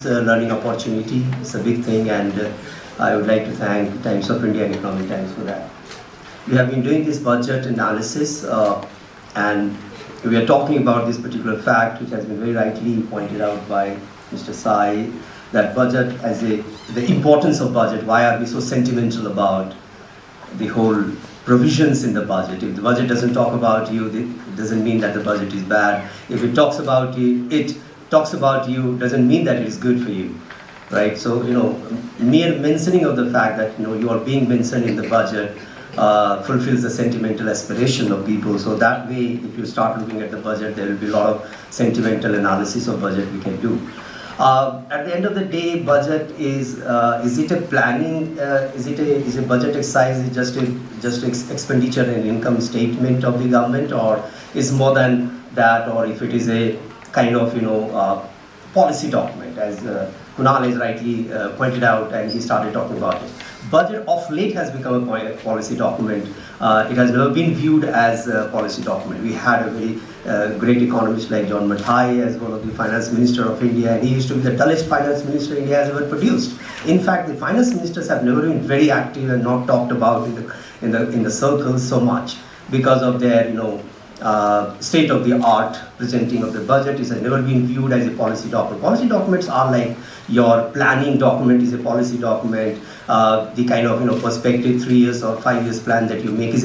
learning opportunity. It's a big thing, and I would like to thank Times of India and Economic Times for that. We have been doing this budget analysis, and we are talking about this particular fact, which has been very rightly pointed out by Mr. Sai, that budget as the importance of budget. Why are we so sentimental about the whole provisions in the budget? If the budget doesn't talk about you, it doesn't mean that the budget is bad. If it talks about you, doesn't mean that it is good for you, right? So, mere mentioning of the fact that, you are being mentioned in the budget fulfills the sentimental aspiration of people. So that way, if you start looking at the budget, there will be a lot of sentimental analysis of budget we can do. At the end of the day, budget is it a planning, is a budget exercise, is just expenditure and income statement of the government, or is more than that, or if it is a kind of, policy document, as Kunal has rightly pointed out, and he started talking about it. Budget of late has become a policy document. It has never been viewed as a policy document. We had a very great economist like John Mathai as one of the finance minister of India, and he used to be the dullest finance minister India has ever produced. In fact, the finance ministers have never been very active and not talked about in the circles so much because of their state of the art presenting of the budget. It has never been viewed as a policy document. Policy documents are like your planning document is a policy document. The kind of perspective 3 years or 5 years plan that you make is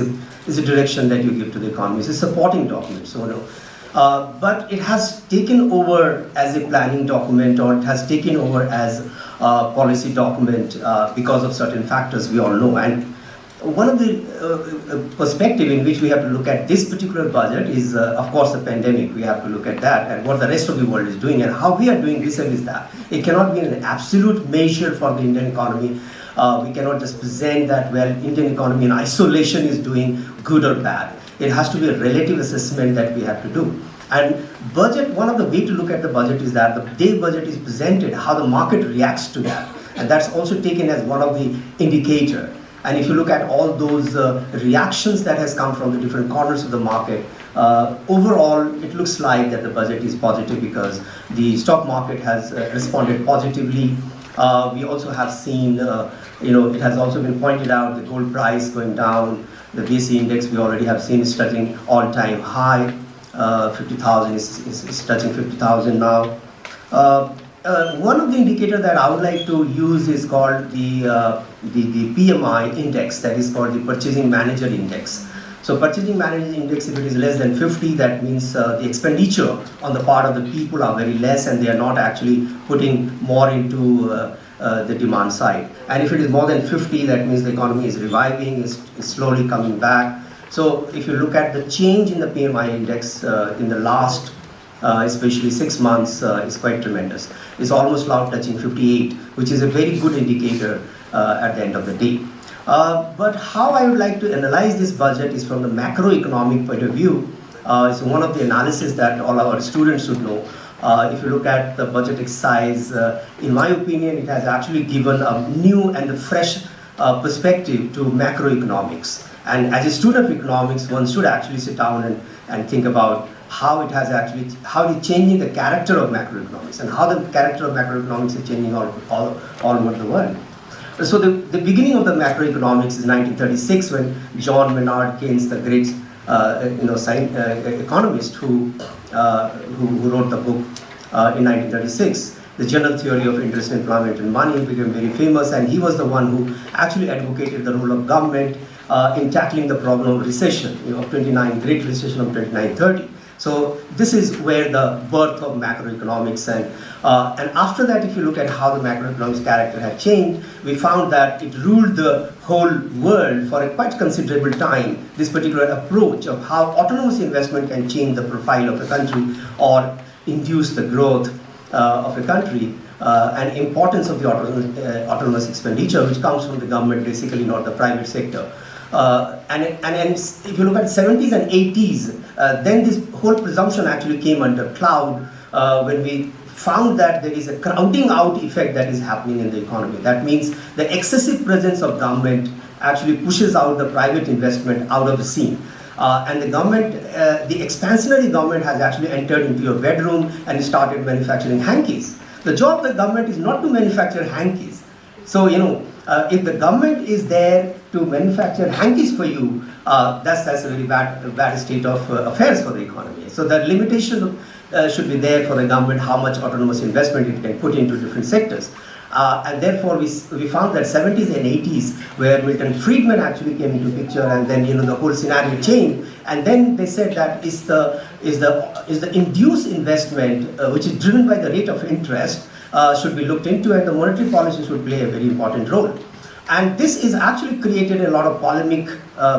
a direction that you give to the economy. It's a supporting document. So but it has taken over as a planning document, or it has taken over as a policy document because of certain factors we all know. And one of the perspective in which we have to look at this particular budget is, of course, the pandemic. We have to look at that and what the rest of the world is doing and how we are doing this and that. It cannot be an absolute measure for the Indian economy. We cannot just present that, well, Indian economy in isolation is doing good or bad. It has to be a relative assessment that we have to do. And budget, one of the way to look at the budget is that the day budget is presented, how the market reacts to that. And that's also taken as one of the indicator. And if you look at all those reactions that has come from the different corners of the market, overall it looks like that the budget is positive because the stock market has responded positively. We also have seen, it has also been pointed out, the gold price going down, the BSE index we already have seen is touching all-time high, 50,000 is touching 50,000 now. One of the indicators that I would like to use is called the PMI index, that is called the Purchasing Manager Index. So Purchasing Manager Index, if it is less than 50, that means the expenditure on the part of the people are very less and they are not actually putting more into the demand side. And if it is more than 50, that means the economy is reviving, is slowly coming back. So if you look at the change in the PMI index in the last especially 6 months, is quite tremendous. It's almost now touching 58, which is a very good indicator at the end of the day. But how I would like to analyze this budget is from the macroeconomic point of view. It's one of the analysis that all our students should know. If you look at the budget exercise, in my opinion, it has actually given a new and a fresh perspective to macroeconomics. And as a student of economics, one should actually sit down and think about how it is changing the character of macroeconomics and how the character of macroeconomics is changing all over the world. So the beginning of the macroeconomics is 1936 when John Maynard Keynes, the great economist who wrote the book in 1936. The General Theory of Interest, Employment and Money became very famous, and he was the one who actually advocated the role of government in tackling the problem of recession, Great Recession of 29-30. So this is where the birth of macroeconomics and after that, if you look at how the macroeconomics character had changed, we found that it ruled the whole world for a quite considerable time, this particular approach of how autonomous investment can change the profile of a country or induce the growth of a country, and importance of the autonomous expenditure, which comes from the government basically, not the private sector. And if you look at 70s and 80s, then this whole presumption actually came under cloud when we found that there is a crowding out effect that is happening in the economy. That means the excessive presence of government actually pushes out the private investment out of the scene. And the government, the expansionary government has actually entered into your bedroom and started manufacturing hankies. The job of the government is not to manufacture hankies. So, if the government is there to manufacture hankies for you, that's a very bad state of affairs for the economy. So the limitation should be there for the government, how much autonomous investment it can put into different sectors. And therefore, we found that 70s and 80s, where Milton Friedman actually came into picture, and then the whole scenario changed. And then they said that is the induced investment, which is driven by the rate of interest, should be looked into, and the monetary policy should play a very important role. And this is actually created a lot of polemic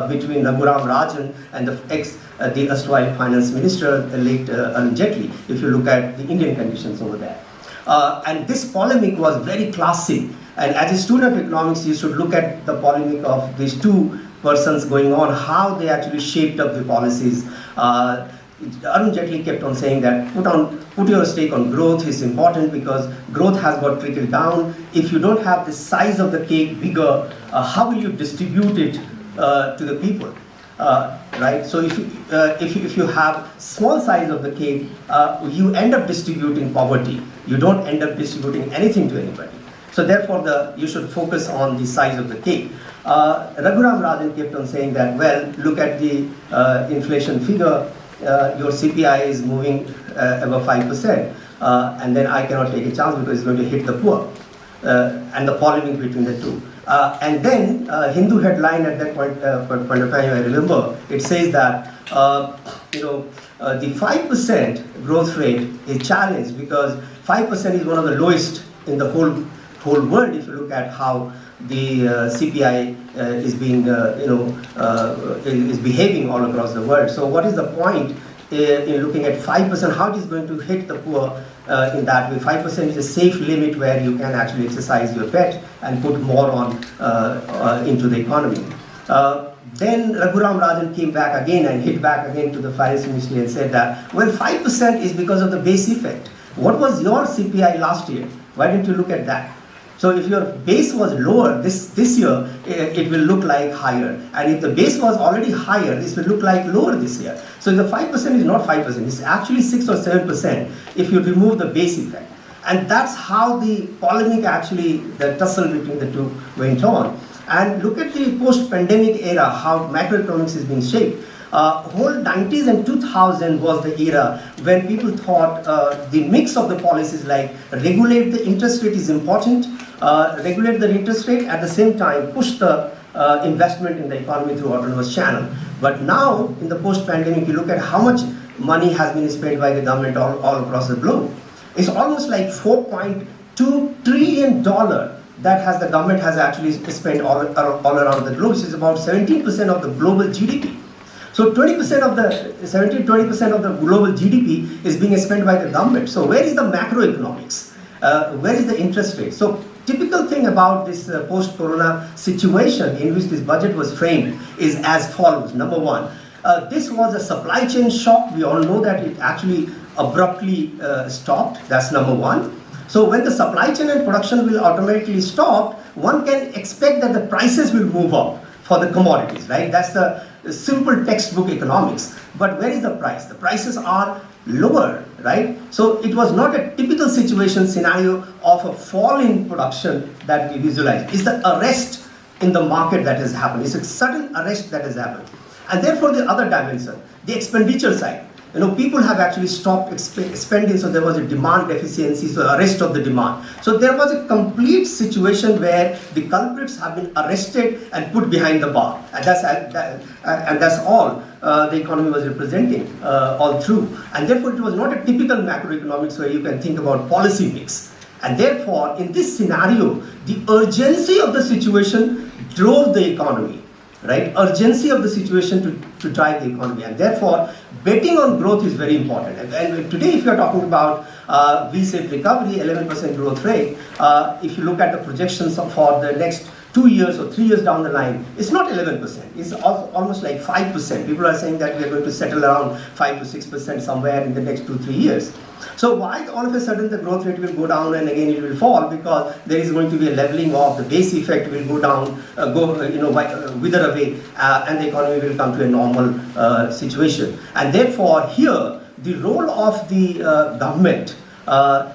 between Raghuram Rajan and the erstwhile finance minister, the late Arun Jaitley, if you look at the Indian conditions over there. And this polemic was very classic. And as a student of economics, you should look at the polemic of these two persons going on, how they actually shaped up the policies. Arun Jaitley kept on saying that put your stake on growth is important because growth has got trickled down. If you don't have the size of the cake bigger, how will you distribute it to the people? Right? So if you have small size of the cake, you end up distributing poverty. You don't end up distributing anything to anybody. So therefore, you should focus on the size of the cake. Raghuram Rajan kept on saying that, well, look at the inflation figure. Your CPI is moving above 5%, and then I cannot take a chance because it's going to hit the poor, and the polemic between the two. And then Hindu headline at that point of time, I remember, it says that the 5% growth rate is challenged because 5% is one of the lowest in the whole world. If you look at how the CPI is being is behaving all across the world. So what is the point in looking at 5%? How it is going to hit the poor in that way? 5% is a safe limit where you can actually exercise your bet and put more on into the economy. Then Raghuram Rajan came back again and hit back again to the finance ministry and said that, well, 5% is because of the base effect. What was your CPI last year? Why didn't you look at that? So if your base was lower this year, it will look like higher. And if the base was already higher, this will look like lower this year. So the 5% is not 5%, it's actually 6 or 7% if you remove the base effect. And that's how the polemic actually, the tussle between the two went on. And look at the post-pandemic era, how macroeconomics is being shaped. Whole 90s and 2000 was the era when people thought the mix of the policies like regulate the interest rate is important, regulate the interest rate, at the same time push the investment in the economy through autonomous channel. But now in the post-pandemic, you look at how much money has been spent by the government all across the globe. It's almost like $4.2 trillion that the government has actually spent all around the globe, which is about 17% of the global GDP. So 20% of the 20% of the global GDP is being spent by the government. So where is the macroeconomics? Where is the interest rate? So typical thing about this post-corona situation in which this budget was framed is as follows. Number one, this was a supply chain shock. We all know that it actually abruptly stopped. That's number one. So when the supply chain and production will automatically stop, one can expect that the prices will move up for the commodities, right? That's the simple textbook economics. But where is the price? The prices are lower, right? So it was not a typical scenario of a fall in production that we visualize. It's the arrest in the market that has happened. It's a sudden arrest that has happened. And therefore the other dimension, the expenditure side. People have actually stopped spending, so there was a demand deficiency, so arrest of the demand. So there was a complete situation where the culprits have been arrested and put behind the bar. And that's all the economy was representing all through. And therefore it was not a typical macroeconomics where you can think about policy mix. And therefore, in this scenario, the urgency of the situation drove the economy. Right? Urgency of the situation to drive the economy, and therefore betting on growth is very important. And today, if you are talking about V-shaped recovery, 11% growth rate, if you look at the projections for the next 2 years or 3 years down the line, it's not 11%. It's almost like 5%. People are saying that we are going to settle around 5 to 6% somewhere in the next 2-3 years. So why all of a sudden the growth rate will go down and again it will fall? Because there is going to be a leveling off. The base effect will go down, wither away, and the economy will come to a normal situation. And therefore, here the role of the government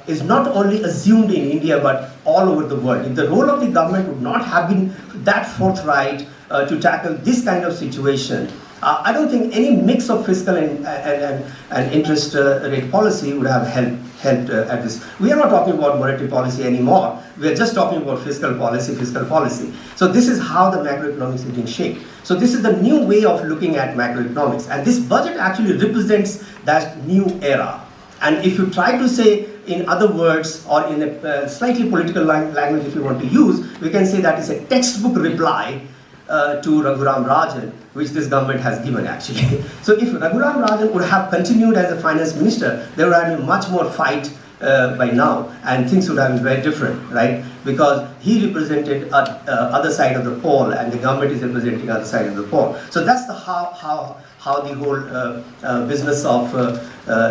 is not only assumed in India but all over the world. If the role of the government would not have been that forthright to tackle this kind of situation, I don't think any mix of fiscal and interest rate policy would have helped at this. We are not talking about monetary policy anymore. We are just talking about fiscal policy, fiscal policy. So this is how the macroeconomics is being shaped. So this is the new way of looking at macroeconomics. And this budget actually represents that new era. And if you try to say in other words, or in a slightly political language if you want to use, we can say that is a textbook reply to Raghuram Rajan, which this government has given actually. So if Raghuram Rajan would have continued as a finance minister, there would have been much more fight by now, and things would have been very different, right? Because he represented other side of the pole, and the government is representing other side of the pole. So that's the how the whole business of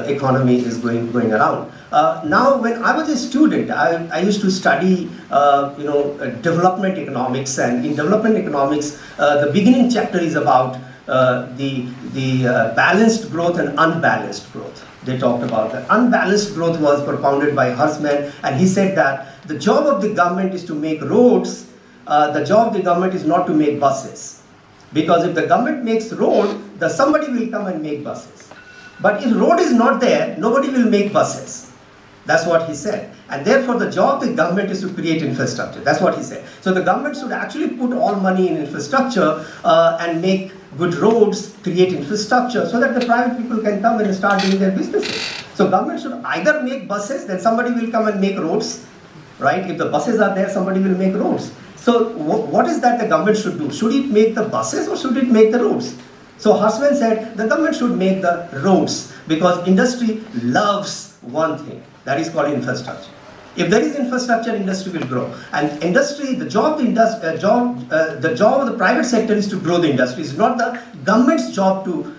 economy is going around. Now, when I was a student, I used to study, development economics, and in development economics, the beginning chapter is about the balanced growth and unbalanced growth. They talked about that. Unbalanced growth was propounded by Hersman, and he said that the job of the government is to make roads, the job of the government is not to make buses. Because if the government makes road, somebody will come and make buses. But if road is not there, nobody will make buses. That's what he said. And therefore the job of the government is to create infrastructure. That's what he said. So the government should actually put all money in infrastructure and make good roads, create infrastructure so that the private people can come and start doing their businesses. So government should either make buses, then somebody will come and make roads, right? If the buses are there, somebody will make roads. So what is that the government should do? Should it make the buses or should it make the roads? So Hersman said the government should make the roads because industry loves one thing, that is called infrastructure. If there is infrastructure, industry will grow. And industry, the job of the private sector is to grow the industry. It's not the government's job to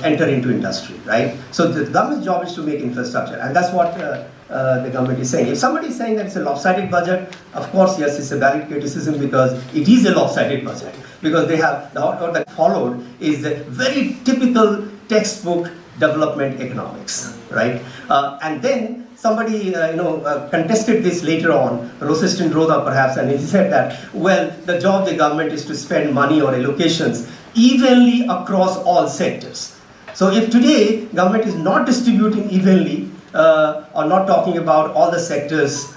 enter into industry, right? So the government's job is to make infrastructure, and that's what the government is saying. If somebody is saying that it's a lopsided budget, of course, yes, it's a valid criticism because it is a lopsided budget. Because they have, what that followed is a very typical textbook development economics, right? And then somebody, contested this later on, Rosestin Roda perhaps, and he said that, well, the job of the government is to spend money or allocations evenly across all sectors. So if today government is not distributing evenly, or not talking about all the sectors,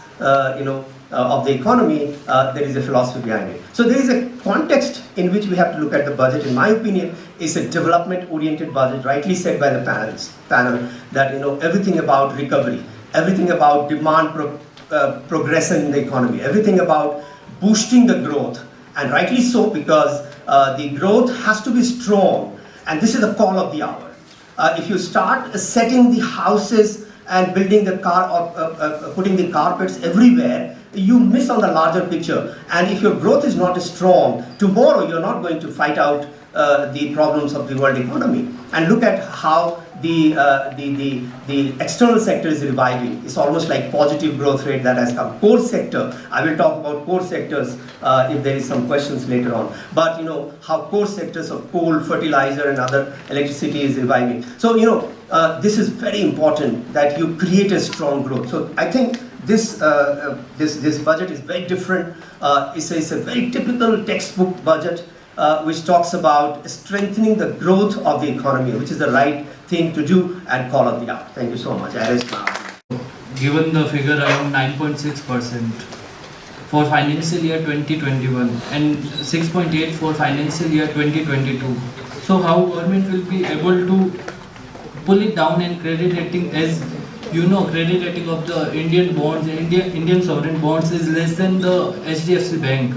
of the economy, there is a philosophy behind it. So there is a context in which we have to look at the budget. In my opinion, it's a development-oriented budget, rightly said by the panel, that everything about recovery, everything about demand progression in the economy, everything about boosting the growth, and rightly so because the growth has to be strong, and this is the call of the hour. If you start setting the houses and building the putting the carpets everywhere, you miss on the larger picture. And if your growth is not strong, tomorrow you're not going to fight out the problems of the world economy. And look at how the external sector is reviving. It's almost like positive growth rate that has come. Core sector, I will talk about core sectors if there is some questions later on. But how core sectors of coal, fertilizer and other electricity is reviving. So this is very important that you create a strong growth. So I think this budget is very different. It's a very typical textbook budget which talks about strengthening the growth of the economy, which is the right thing to do and call of the hour. Thank you so much. I rest now. Given the figure around 9.6% for financial year 2021 and 6.8 for financial year 2022. So how government will be able to pull it down, and credit rating, as credit rating of the Indian bonds, Indian sovereign bonds is less than the HDFC Bank.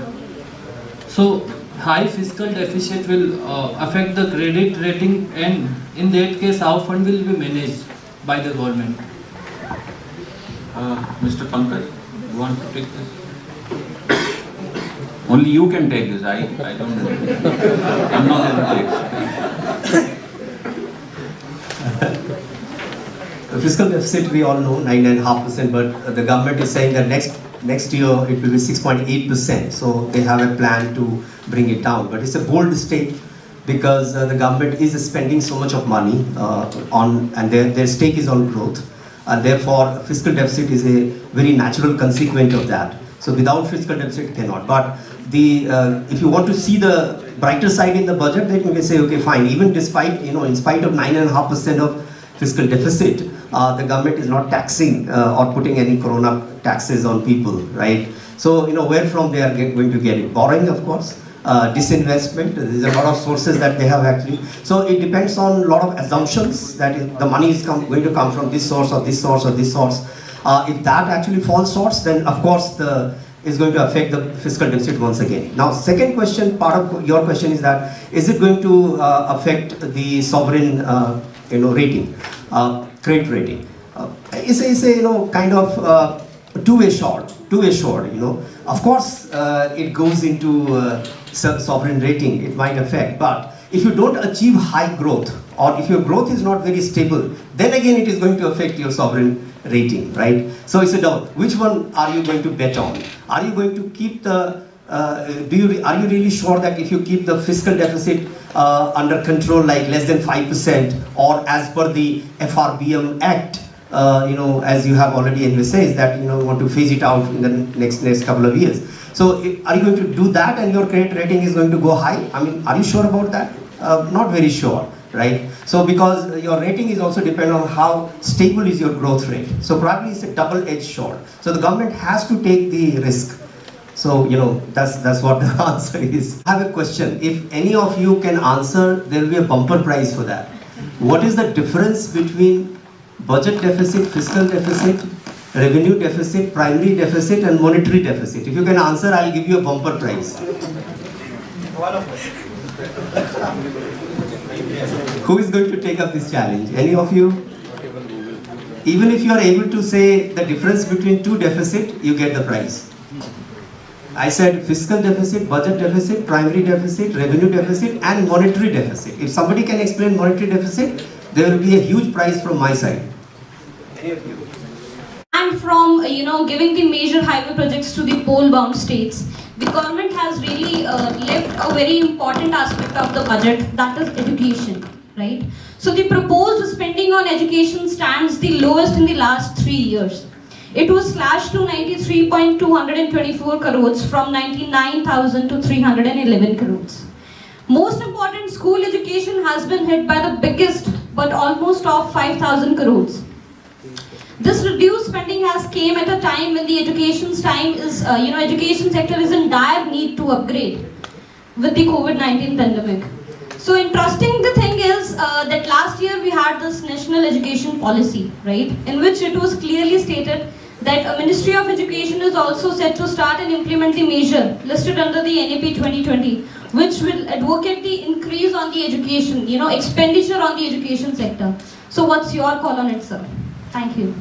So high fiscal deficit will affect the credit rating, and in that case how fund will be managed by the government. Mr. Pankaj, you want to take this? Only you can take this. I don't know. I'm not able to take. The fiscal deficit, we all know, 9.5%, but the government is saying that next year it will be 6.8%. So they have a plan to bring it down. But it's a bold stake because the government is spending so much of money and their stake is on growth. and therefore fiscal deficit is a very natural consequence of that. So without fiscal deficit, cannot. But if you want to see the brighter side in the budget, then you can say, okay, fine. Even despite, in spite of 9.5% of fiscal deficit, the government is not taxing or putting any corona taxes on people, right? So, where from they are going to get it? Borrowing, of course. Disinvestment. There's a lot of sources that they have actually. So it depends on a lot of assumptions that the money is going to come from this source or this source or this source. If that actually falls short, then of course is going to affect the fiscal deficit once again. Now, second question, part of your question is that is it going to affect the sovereign rating, credit rating? It's a kind of two-way sword. Of course, it goes into sovereign rating, it might affect, but if you don't achieve high growth, or if your growth is not very stable, then again it is going to affect your sovereign rating, right? So it's a doubt. Which one are you going to bet on? Are you going to keep the, are you really sure that if you keep the fiscal deficit under control, like less than 5%, or as per the FRBM Act, as you have already envisaged that want to phase it out in the next couple of years. So are you going to do that and your credit rating is going to go high? I mean, are you sure about that? Not very sure, right? So because your rating is also dependent on how stable is your growth rate. So probably it's a double-edged sword. So the government has to take the risk. So that's what the answer is. I have a question. If any of you can answer, there will be a bumper prize for that. What is the difference between budget deficit, fiscal deficit, revenue deficit, primary deficit, and monetary deficit? If you can answer, I'll give you a bumper prize. Who is going to take up this challenge? Any of you? Even if you are able to say the difference between two deficits, you get the prize. I said fiscal deficit, budget deficit, primary deficit, revenue deficit, and monetary deficit. If somebody can explain monetary deficit, there will be a huge prize from my side. Any of you? And from giving the major highway projects to the pole-bound states, the government has really left a very important aspect of the budget, that is education, right? So the proposed spending on education stands the lowest in the last 3 years. It was slashed to 93.224 crores from 99,000 to 311 crores. Most important, school education has been hit by the biggest, but almost of 5,000 crores. This reduced spending has came at a time when the education sector is in dire need to upgrade with the COVID-19 pandemic. So interesting the thing is that last year we had this national education policy, right, in which it was clearly stated that a Ministry of Education is also set to start and implement the measure listed under the NAP 2020, which will advocate the increase on the education, expenditure on the education sector. So what's your call on it, sir? Thank you.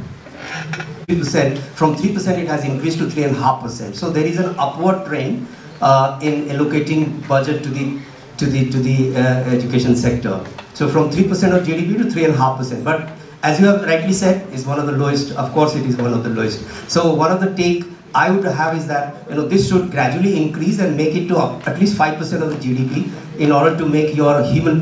3%, from 3% it has increased to 3.5%. So there is an upward trend in allocating budget to the education sector. So from 3% of GDP to 3.5%. But as you have rightly said, is one of the lowest. Of course, it is one of the lowest. So one of the take I would have is that this should gradually increase and make it to at least 5% of the GDP in order to make your human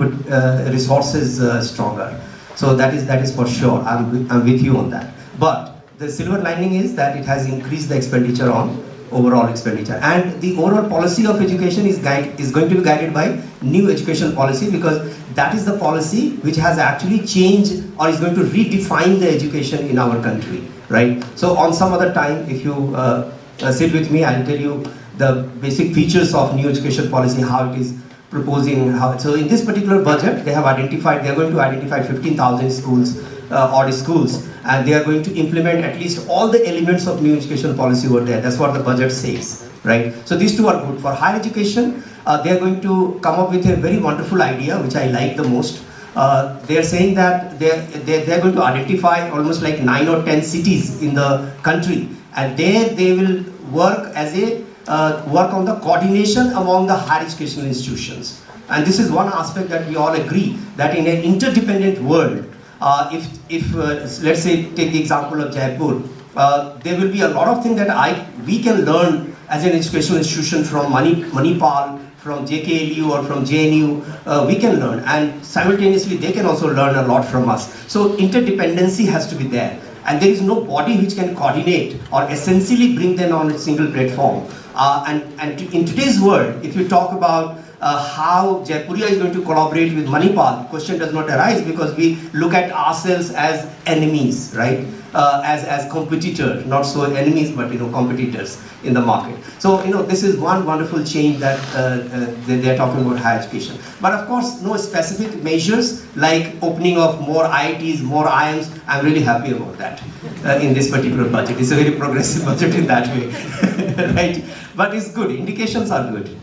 resources stronger. So that is for sure. I'm with you on that. But the silver lining is that it has increased the expenditure on overall expenditure, and the overall policy of education is going to be guided by new education policy, because that is the policy which has actually changed or is going to redefine the education in our country, right? So on some other time, if you sit with me, I'll tell you the basic features of new education policy, how it is proposing. So in this particular budget, they are going to identify 15,000 schools, odd schools, and they are going to implement at least all the elements of new education policy over there. That's what the budget says, right? So these two are good. For higher education, they are going to come up with a very wonderful idea, which I like the most. They are saying that they are going to identify almost like 9 or 10 cities in the country, and there they will work as work on the coordination among the higher educational institutions. And this is one aspect that we all agree, that in an interdependent world, if let's say take the example of Jaipur, there will be a lot of things that we can learn as an educational institution from Manipal, from JKLU or from JNU, we can learn, and simultaneously they can also learn a lot from us. So interdependency has to be there, and there is no body which can coordinate or essentially bring them on a single platform. In today's world, if you talk about how Jaipuria is going to collaborate with Manipal, question does not arise because we look at ourselves as enemies, right? As competitors, not so enemies, but competitors in the market. So this is one wonderful change that they are talking about higher education. But of course, no specific measures like opening of more IITs, more IIMs. I'm really happy about that in this particular budget. It's a very progressive budget in that way, right? But it's good. Indications are good.